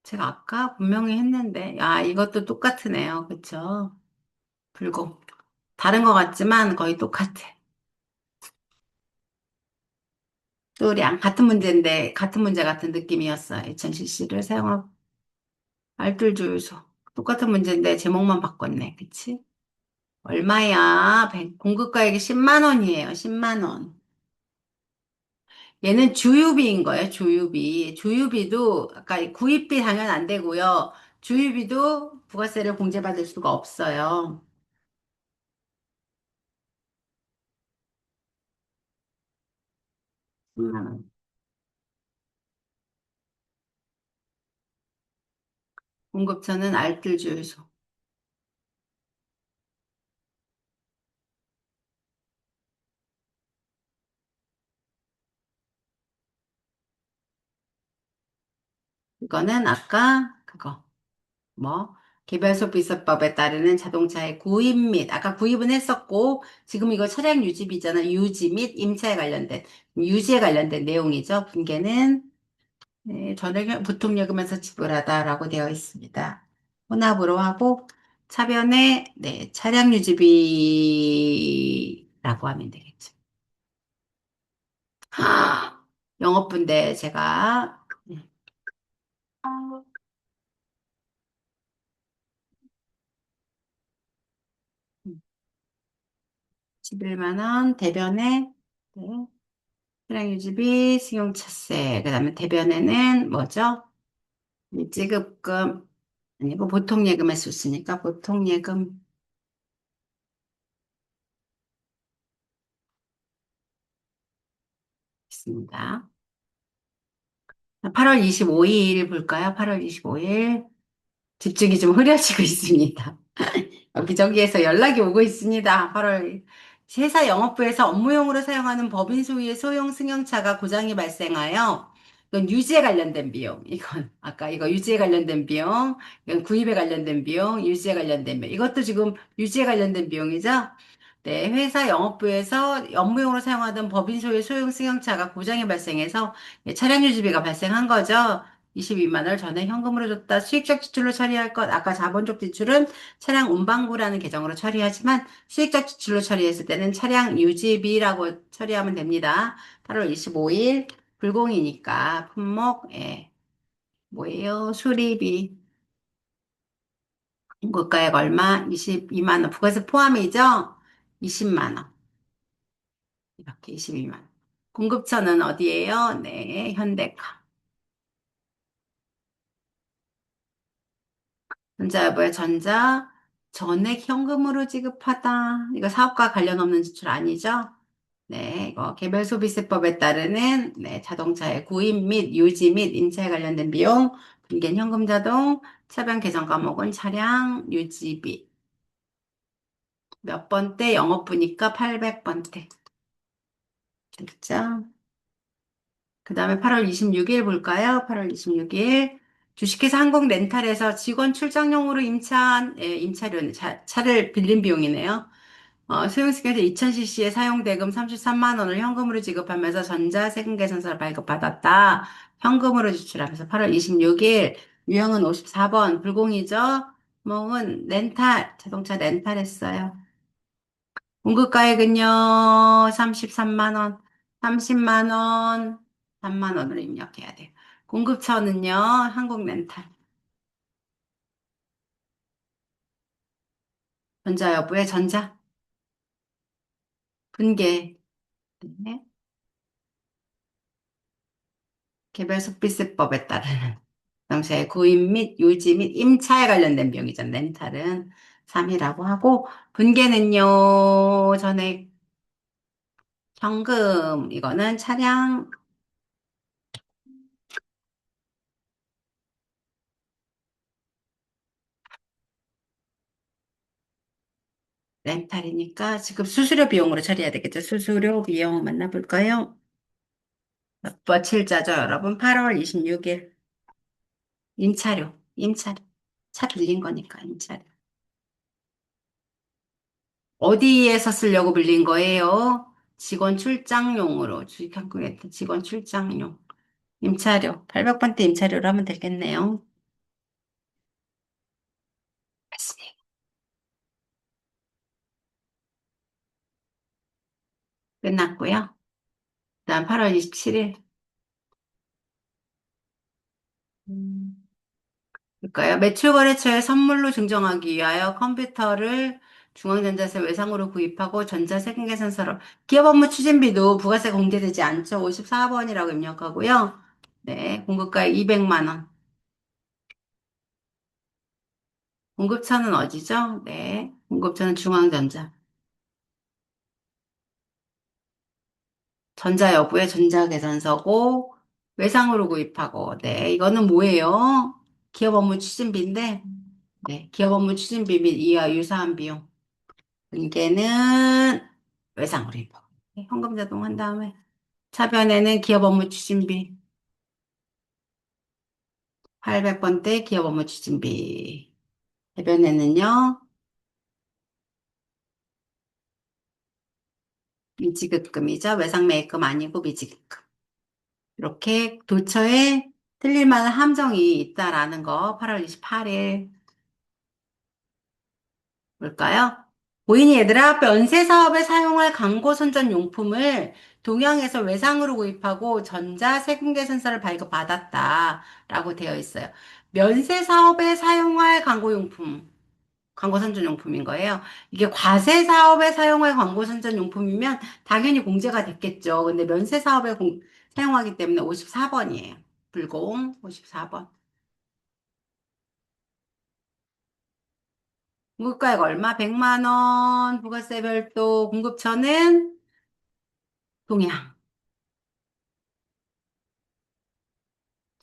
제가 아까 분명히 했는데, 이것도 똑같으네요. 그쵸? 불공. 다른 것 같지만 거의 똑같아. 또량 같은 문제인데, 같은 문제 같은 느낌이었어. 2000cc를 사용하고, 알뜰주유소. 똑같은 문제인데, 제목만 바꿨네. 그치? 얼마야? 공급가액이 10만 원이에요. 10만 원. 얘는 주유비인 거예요. 주유비. 주유비도 아까 구입비 당연 안 되고요. 주유비도 부가세를 공제받을 수가 없어요. 10만 원. 공급처는 알뜰주유소. 이거는 아까 그거 뭐 개별소비세법에 따르는 자동차의 구입 및 아까 구입은 했었고 지금 이거 차량 유지비잖아. 유지 및 임차에 관련된 유지에 관련된 내용이죠. 분계는 네, 전액 보통요금에서 지불하다라고 되어 있습니다. 혼합으로 하고 차변에 네, 차량 유지비라고 하면 되겠죠. 영업분데 제가 11만 원 대변에 네, 차량 유지비, 승용차세, 그다음에 대변에는 뭐죠? 일지급금 아니고 보통예금에 썼으니까 보통예금 있습니다. 8월 25일 볼까요? 8월 25일. 집중이 좀 흐려지고 있습니다. 여기저기에서 연락이 오고 있습니다. 8월 회사 영업부에서 업무용으로 사용하는 법인 소유의 소형 승용차가 고장이 발생하여 이건 유지에 관련된 비용. 이건 아까 이거 유지에 관련된 비용. 이건 구입에 관련된 비용, 유지에 관련된 비용. 이것도 지금 유지에 관련된 비용이죠. 네, 회사 영업부에서 업무용으로 사용하던 법인 소유의 소형 승용차가 고장이 발생해서 차량 유지비가 발생한 거죠. 22만 원을 전에 현금으로 줬다. 수익적 지출로 처리할 것. 아까 자본적 지출은 차량 운반구라는 계정으로 처리하지만 수익적 지출로 처리했을 때는 차량 유지비라고 처리하면 됩니다. 8월 25일 불공이니까 품목 뭐예요? 수리비 공급가액 얼마? 22만 원. 부가세 포함이죠? 20만 원. 이렇게 22만 원. 공급처는 어디예요? 네, 현대카. 전자여보의 전자, 전액 현금으로 지급하다. 이거 사업과 관련 없는 지출 아니죠? 네, 이거 개별소비세법에 따르는 네, 자동차의 구입 및 유지 및 임차에 관련된 비용, 분기는 현금 자동, 차변 계정 과목은 차량 유지비. 몇 번대 영업부니까 800번대. 됐죠? 그 다음에 8월 26일 볼까요? 8월 26일. 주식회사 항공 렌탈에서 직원 출장용으로 임차료, 차를 빌린 비용이네요. 소형스케이트 2000cc의 사용대금 33만 원을 현금으로 지급하면서 전자세금 계산서를 발급받았다. 현금으로 지출하면서 8월 26일 유형은 54번 불공이죠. 몽은 렌탈, 자동차 렌탈했어요. 공급가액은요, 33만 원, 30만 원, 3만 원으로 입력해야 돼요. 공급처는요, 한국렌탈. 전자 여부의 전자, 분계, 네. 개별 소비세법에 따르는 자동차의 구입 및 유지 및 임차에 관련된 비용이죠. 렌탈은 3이라고 하고, 분계는요, 전액 현금, 이거는 차량 렌탈이니까 지금 수수료 비용으로 처리해야 되겠죠. 수수료 비용 만나볼까요? 며칠자죠, 여러분? 8월 26일. 임차료, 임차료. 차 빌린 거니까, 임차료. 어디에서 쓰려고 빌린 거예요? 직원 출장용으로. 주식한국에 직원 출장용. 임차료. 800번대 임차료로 하면 되겠네요. 맞습니다. 끝났고요. 그다음 8월 27일. 볼까요? 매출거래처에 선물로 증정하기 위하여 컴퓨터를 중앙전자세 외상으로 구입하고 전자세금계산서로 기업 업무 추진비도 부가세 공제되지 않죠. 54번이라고 입력하고요. 네, 공급가액 200만 원. 공급처는 어디죠? 네, 공급처는 중앙전자. 전자 여부의 전자계산서고 외상으로 구입하고 네, 이거는 뭐예요? 기업 업무 추진비인데 네, 기업 업무 추진비 및 이와 유사한 비용. 분계는 외상으로 입력. 현금 자동 다음에 차변에는 기업 업무 추진비 800번대 기업 업무 추진비 해변에는요 미지급금이죠. 외상 매입금 아니고 미지급금. 이렇게 도처에 틀릴 만한 함정이 있다라는 거 8월 28일 볼까요? 고인이 얘들아, 면세 사업에 사용할 광고 선전 용품을 동양에서 외상으로 구입하고 전자 세금 계산서를 발급받았다라고 되어 있어요. 면세 사업에 사용할 광고 용품, 광고 선전 용품인 거예요. 이게 과세 사업에 사용할 광고 선전 용품이면 당연히 공제가 됐겠죠. 근데 면세 사업에 사용하기 때문에 54번이에요. 불공 54번. 공급가액 얼마? 100만 원. 부가세 별도 공급처는 동양.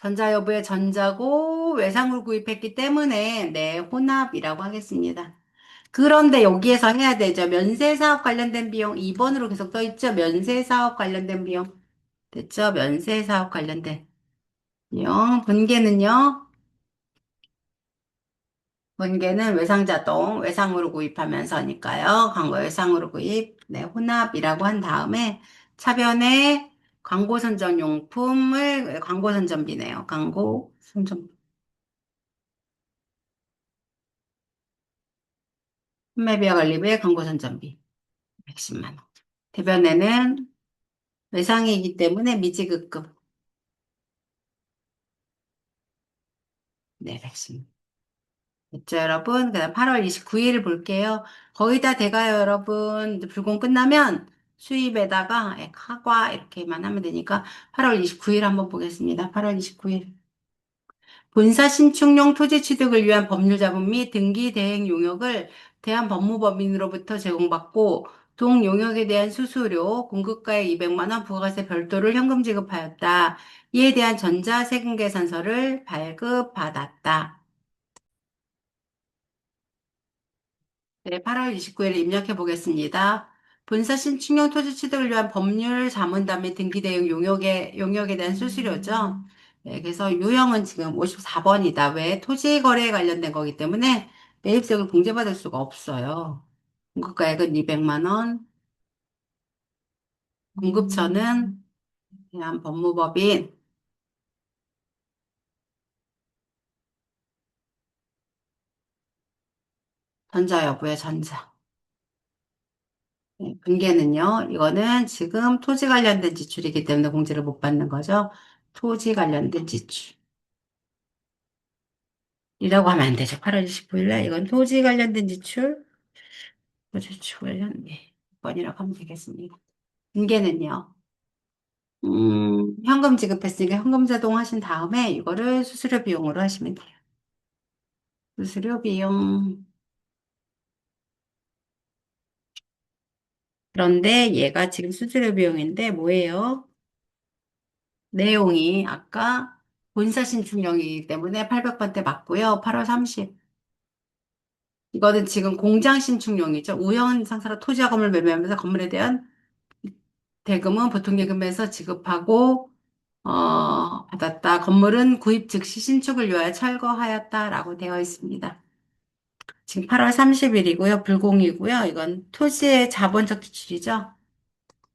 전자여부의 전자고 외상으로 구입했기 때문에 네, 혼합이라고 하겠습니다. 그런데 여기에서 해야 되죠. 면세사업 관련된 비용 2번으로 계속 떠 있죠. 면세사업 관련된 비용. 됐죠? 면세사업 관련된 비용. 분계는요. 분계는 외상자동, 외상으로 구입하면서니까요. 광고 외상으로 구입, 네, 혼합이라고 한 다음에 차변에 광고 선정용품을 광고 선전비네요. 광고 선전 판매비와 관리비의 광고 선전비 110만 원. 대변에는 외상이기 때문에 미지급금. 네, 110만 원. 됐죠, 여러분? 그다음 8월 29일 볼게요. 거의 다 돼가요, 여러분. 이제 불공 끝나면 수입에다가 카과 이렇게만 하면 되니까 8월 29일 한번 보겠습니다. 8월 29일. 본사 신축용 토지 취득을 위한 법률 자본 및 등기 대행 용역을 대한법무법인으로부터 제공받고 동 용역에 대한 수수료, 공급가액 200만 원 부가세 별도를 현금 지급하였다. 이에 대한 전자세금 계산서를 발급받았다. 네, 8월 29일에 입력해 보겠습니다. 본사 신축용 토지 취득을 위한 법률 자문단 및 등기 대행 용역에 대한 수수료죠. 네, 그래서 유형은 지금 54번이다. 왜? 토지 거래에 관련된 거기 때문에 매입세금을 공제받을 수가 없어요. 공급가액은 200만 원, 공급처는 대한 법무법인, 전자 여부의 전자. 네, 분계는요, 이거는 지금 토지 관련된 지출이기 때문에 공제를 못 받는 거죠. 토지 관련된 지출이라고 하면 안 되죠. 8월 29일 날 이건 토지 관련된 지출, 토지 지출 관련, 네, 번이라고 하면 되겠습니다. 분계는요, 현금 지급했으니까 현금 자동 하신 다음에 이거를 수수료 비용으로 하시면 돼요. 수수료 비용. 그런데 얘가 지금 수수료 비용인데 뭐예요? 내용이 아까 본사 신축령이기 때문에 800번대 맞고요. 8월 30. 이거는 지금 공장 신축용이죠. 우연 상사로 토지자금을 매매하면서 건물에 대한 대금은 보통 예금에서 지급하고 받았다. 건물은 구입 즉시 신축을 위하여 철거하였다라고 되어 있습니다. 지금 8월 30일이고요. 불공이고요. 이건 토지의 자본적 지출이죠.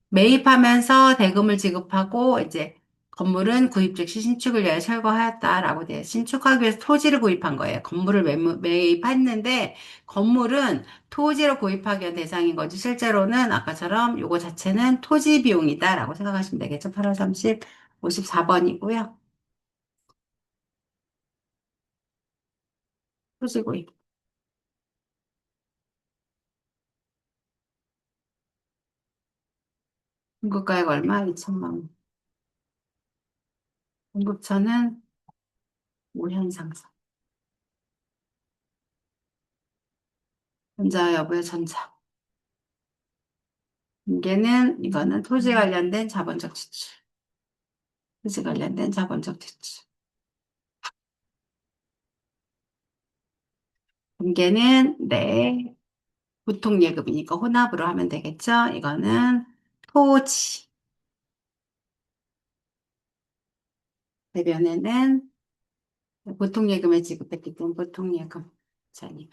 매입하면서 대금을 지급하고 이제 건물은 구입 즉시 신축을 위해 철거하였다라고 돼. 신축하기 위해서 토지를 구입한 거예요. 건물을 매입했는데 건물은 토지를 구입하기 위한 대상인 거지. 실제로는 아까처럼 요거 자체는 토지 비용이다라고 생각하시면 되겠죠. 8월 30, 54번이고요. 토지 구입. 공급가액 얼마? 2천만 원. 공급처는 5년 상승. 전자 여부의 전자. 이거는 토지 관련된 자본적 지출. 토지 관련된 자본적 지출. 분계는 네, 보통 예금이니까 혼합으로 하면 되겠죠? 이거는 토지. 대변에는 보통 예금에 지급했기 때문에 보통 예금. 자님.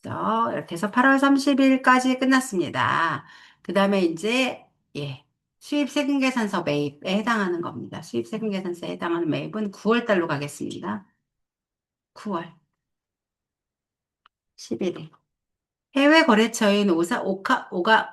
이렇게 해서 8월 30일까지 끝났습니다. 그 다음에 이제, 예, 수입세금계산서 매입에 해당하는 겁니다. 수입세금계산서에 해당하는 매입은 9월 달로 가겠습니다. 9월 11일. 해외 거래처인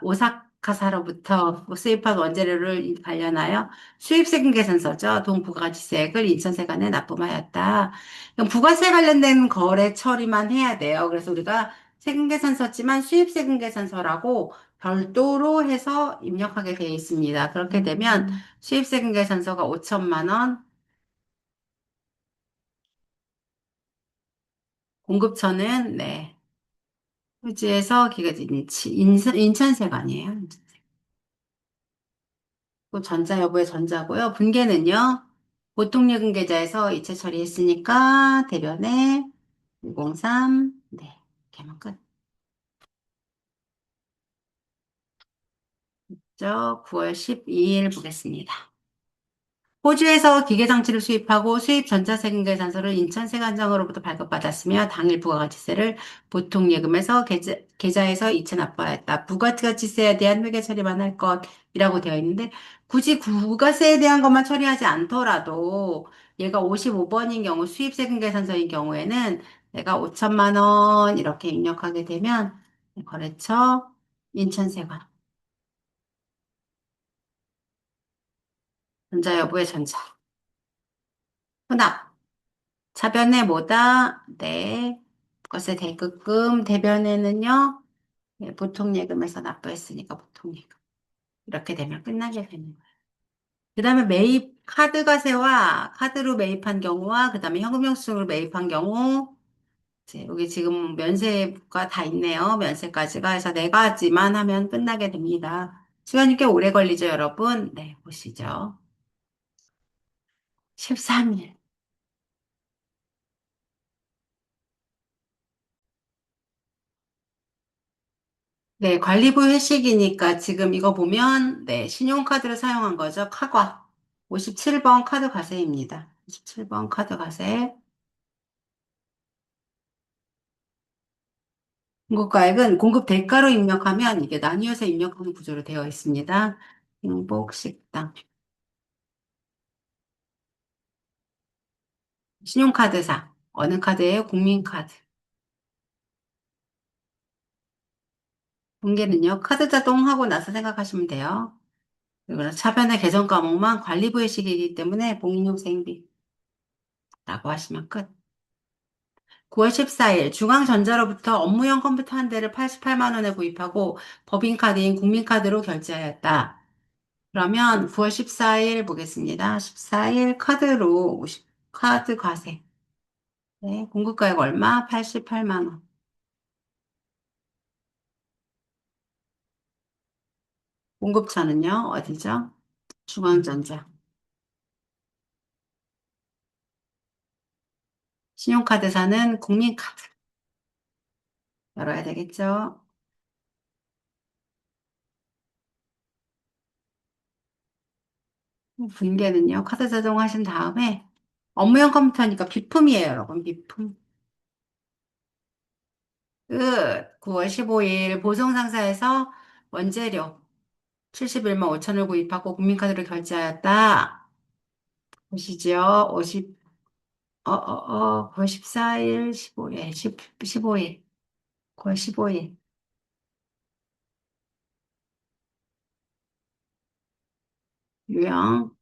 오사카사로부터 수입한 원재료를 관련하여 수입세금 계산서죠. 동부가가치세액을 인천세관에 납부하였다. 이건 부가세 관련된 거래 처리만 해야 돼요. 그래서 우리가 세금 계산서지만 수입세금 계산서라고 별도로 해서 입력하게 되어 있습니다. 그렇게 되면 수입세금 계산서가 5천만 원, 공급처는 네, 후지에서 인천세관이에요. 또 전자 여부의 전자고요. 분계는요. 보통예금 계좌에서 이체 처리했으니까 대변에 103. 네. 이렇게만 끝. 저 9월 12일 보겠습니다. 호주에서 기계장치를 수입하고 수입 전자세금계산서를 인천세관청으로부터 발급받았으며 당일 부가가치세를 보통예금에서 계좌에서 이체 납부하였다. 부가가치세에 대한 회계 처리만 할 것이라고 되어 있는데 굳이 부가세에 대한 것만 처리하지 않더라도 얘가 55번인 경우 수입세금계산서인 경우에는 내가 5천만 원 이렇게 입력하게 되면 거래처 인천세관 전자여부의 전자 혼합 차변에 뭐다? 네. 그것의 대급금, 대변에는요, 네, 보통예금에서 납부했으니까 보통예금. 이렇게 되면 끝나게 되는 거예요. 그 다음에 매입, 카드가세와 카드로 매입한 경우와 그 다음에 현금영수증으로 매입한 경우, 이제 여기 지금 면세가 다 있네요. 면세까지가. 해서 네 가지만 하면 끝나게 됩니다. 시간이 꽤 오래 걸리죠, 여러분? 네, 보시죠. 13일. 네, 관리부 회식이니까 지금 이거 보면, 네, 신용카드를 사용한 거죠. 카과. 57번 카드 과세입니다. 57번 카드 과세. 공급가액은 공급 대가로 입력하면 이게 나뉘어서 입력하는 구조로 되어 있습니다. 행복식당. 신용카드사. 어느 카드예요? 국민카드. 공개는요, 카드 자동하고 나서 생각하시면 돼요. 그리고 차변의 계정 과목만 관리부의 시기이기 때문에 복리후생비라고 하시면 끝. 9월 14일 중앙전자로부터 업무용 컴퓨터 한 대를 88만 원에 구입하고 법인카드인 국민카드로 결제하였다. 그러면 9월 14일 보겠습니다. 14일 카드로 카드 과세. 네, 공급가액 얼마? 88만 원. 공급처는요, 어디죠? 중앙전자. 신용카드사는 국민카드. 열어야 되겠죠? 분계는요, 카드 자동하신 다음에 업무용 컴퓨터니까 비품이에요, 여러분. 비품. 끝. 9월 15일 보성상사에서 원재료 71만 5천을 구입하고 국민카드로 결제하였다. 보시죠. 9월 14일, 15일, 15일, 9월 15일. 유형,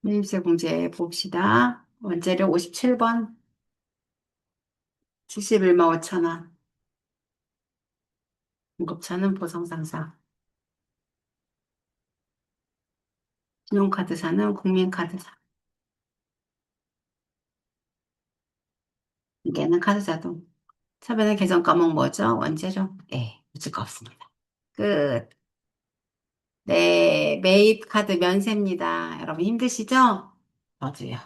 매입세 공제 봅시다. 원재료 57번, 71만 5천 원. 공급처는 보성상사. 신용카드사는 국민카드사. 이게는 카드자동. 차변의 계정 과목 뭐죠? 원재료? 네, 문제가 없습니다. 끝. 네, 매입 카드 면세입니다. 여러분 힘드시죠? 저도요.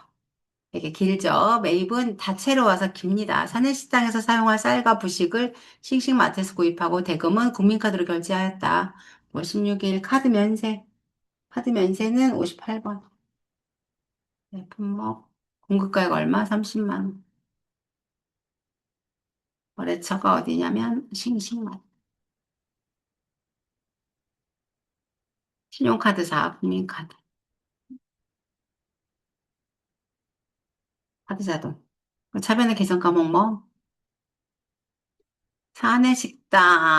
되게 길죠? 매입은 다채로 와서 깁니다. 사내식당에서 사용할 쌀과 부식을 싱싱마트에서 구입하고 대금은 국민카드로 결제하였다. 16일 카드 면세. 카드 면세는 58번. 네, 품목. 공급가액 얼마? 30만 원. 거래처가 어디냐면 싱싱마트. 신용카드사, 국민카드. 카드자동. 차변의 계정 과목 뭐? 사내식당에서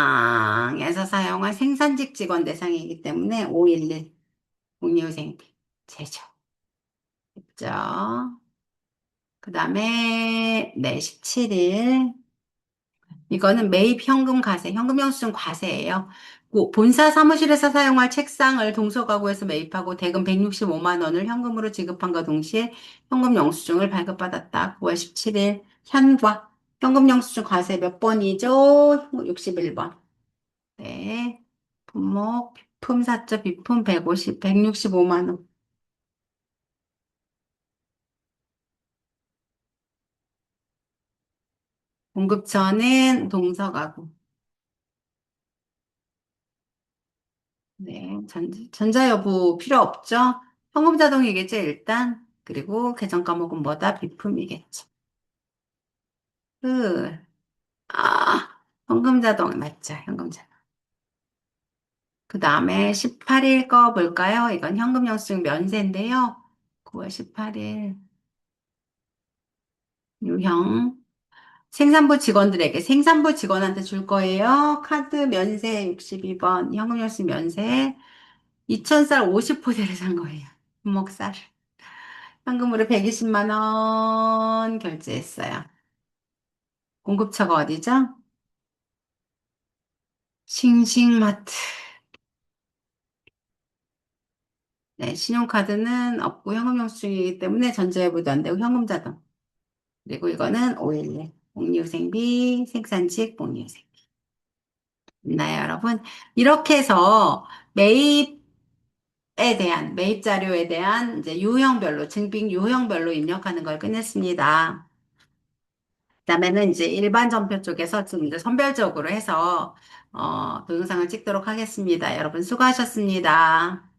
사용할 생산직 직원 대상이기 때문에 511 복리후생비 제조. 됐죠? 그 다음에 네, 17일. 이거는 매입 현금 과세, 현금 영수증 과세예요. 본사 사무실에서 사용할 책상을 동서가구에서 매입하고 대금 165만 원을 현금으로 지급한과 동시에 현금 영수증을 발급받았다. 9월 17일 현과 현금 영수증 과세 몇 번이죠? 61번. 네. 품목, 비품 사죠. 비품 165만 원. 공급처는 동서가구. 네. 전자여부 필요 없죠? 현금 자동이겠죠, 일단. 그리고 계정 과목은 뭐다? 비품이겠죠. 그, 현금 자동 맞죠? 현금 자동. 그 다음에 18일 거 볼까요? 이건 현금 영수증 면세인데요. 9월 18일 유형. 생산부 직원한테 줄 거예요. 카드 면세 62번, 현금 영수증 면세. 2,000쌀 50포대를 산 거예요. 분목쌀. 현금으로 120만 원 결제했어요. 공급처가 어디죠? 싱싱마트. 네, 신용카드는 없고 현금 영수증이기 때문에 전자제부도 안 되고 현금 자동. 그리고 이거는 511. 복리후생비, 생산직 복리후생. 있나요, 여러분? 이렇게 해서 매입에 매입 자료에 대한 이제 유형별로, 증빙 유형별로 입력하는 걸 끝냈습니다. 그다음에는 이제 일반 전표 쪽에서 좀 이제 선별적으로 해서 동영상을 찍도록 하겠습니다. 여러분 수고하셨습니다.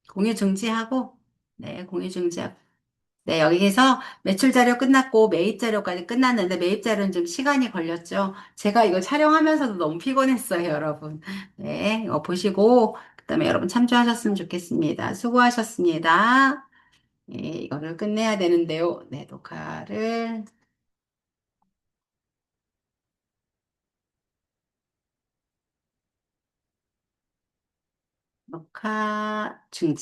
공유 중지하고 네, 공유 중지하고 네, 여기에서 매출 자료 끝났고 매입 자료까지 끝났는데 매입 자료는 좀 시간이 걸렸죠. 제가 이거 촬영하면서도 너무 피곤했어요, 여러분. 네, 이거 보시고 그다음에 여러분 참조하셨으면 좋겠습니다. 수고하셨습니다. 예, 이거를 끝내야 되는데요. 네, 녹화 중지.